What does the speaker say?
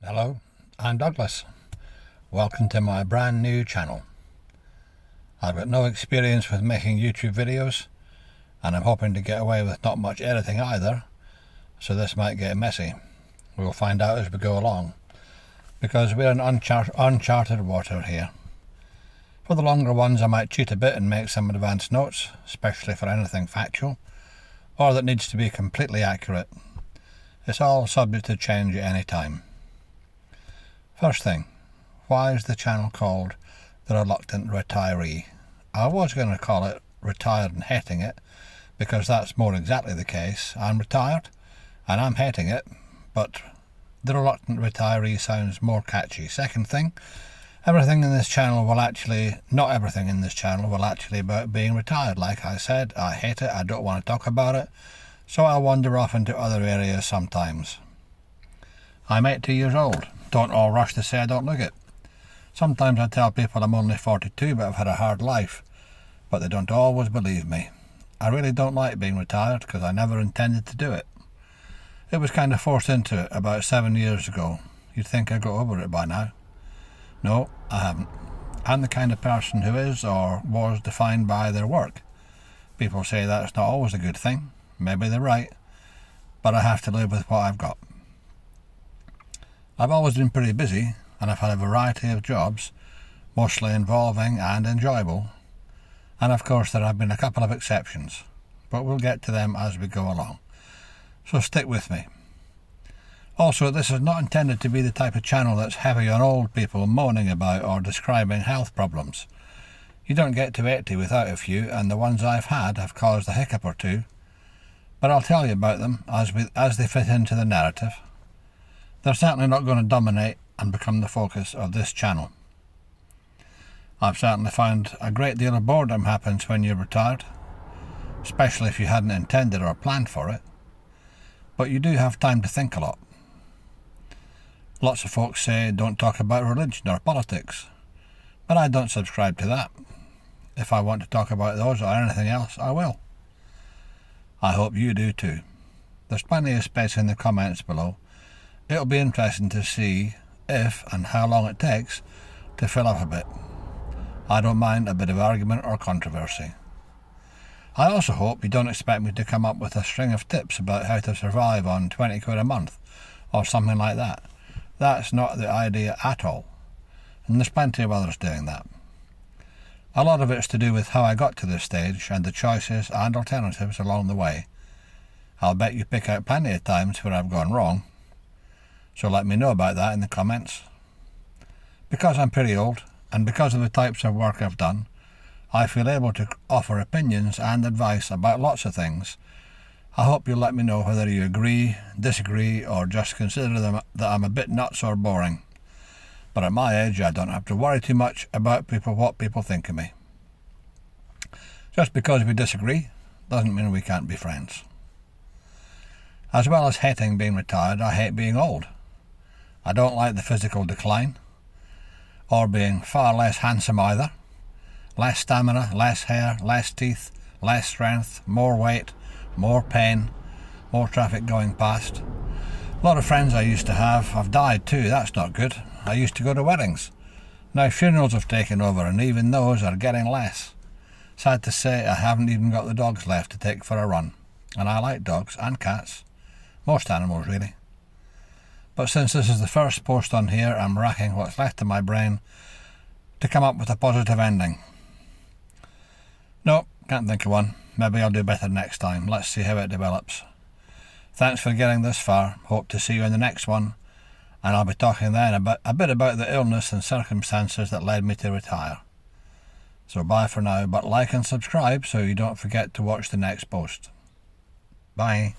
Hello, I'm Douglas. Welcome to my brand new channel. I've got no experience with making YouTube videos, and I'm hoping to get away with not much editing either, so this might get messy. We'll find out as we go along, because we're in uncharted water here. For the longer ones I might cheat a bit and make some advanced notes, especially for anything factual, or that needs to be completely accurate. It's all subject to change at any time. First thing, why is the channel called The Reluctant Retiree? I was going to call it Retired and Hating It, because that's more exactly the case. I'm retired and I'm hating it, but The Reluctant Retiree sounds more catchy. Second thing, not everything in this channel will actually be about being retired. Like I said, I hate it, I don't want to talk about it, so I'll wander off into other areas sometimes. I'm 80 years old. Don't all rush to say I don't look it. Sometimes I tell people I'm only 42 but I've had a hard life, but they don't always believe me. I really don't like being retired because I never intended to do it. It was kind of forced into it about 7 years ago. You'd think I got over it by now. No, I haven't. I'm the kind of person who is or was defined by their work. People say that's not always a good thing. Maybe they're right, but I have to live with what I've got. I've always been pretty busy, and I've had a variety of jobs, mostly involving and enjoyable, and of course there have been a couple of exceptions, but we'll get to them as we go along, so stick with me. Also, this is not intended to be the type of channel that's heavy on old people moaning about or describing health problems. You don't get to 80 without a few, and the ones I've had have caused a hiccup or two, but I'll tell you about them as they fit into the narrative. They're certainly not going to dominate and become the focus of this channel. I've certainly found a great deal of boredom happens when you're retired, especially if you hadn't intended or planned for it, but you do have time to think a lot. Lots of folks say don't talk about religion or politics, but I don't subscribe to that. If I want to talk about those or anything else, I will. I hope you do too. There's plenty of space in the comments below. It'll be interesting to see if and how long it takes to fill up a bit. I don't mind a bit of argument or controversy. I also hope you don't expect me to come up with a string of tips about how to survive on 20 quid a month or something like that. That's not the idea at all, and there's plenty of others doing that. A lot of it's to do with how I got to this stage and the choices and alternatives along the way. I'll bet you pick out plenty of times where I've gone wrong, so let me know about that in the comments. Because I'm pretty old, and because of the types of work I've done, I feel able to offer opinions and advice about lots of things. I hope you'll let me know whether you agree, disagree, or just consider that I'm a bit nuts or boring. But at my age, I don't have to worry too much about what people think of me. Just because we disagree doesn't mean we can't be friends. As well as hating being retired, I hate being old. I don't like the physical decline, or being far less handsome either. Less stamina, less hair, less teeth, less strength, more weight, more pain, more traffic going past. A lot of friends I used to have died too, that's not good. I used to go to weddings. Now funerals have taken over, and even those are getting less. Sad to say, I haven't even got the dogs left to take for a run, and I like dogs and cats. Most animals really. But since this is the first post on here, I'm racking what's left of my brain to come up with a positive ending. No, can't think of one. Maybe I'll do better next time. Let's see how it develops. Thanks for getting this far. Hope to see you in the next one, and I'll be talking then a bit about the illness and circumstances that led me to retire. So bye for now, but like and subscribe so you don't forget to watch the next post. Bye.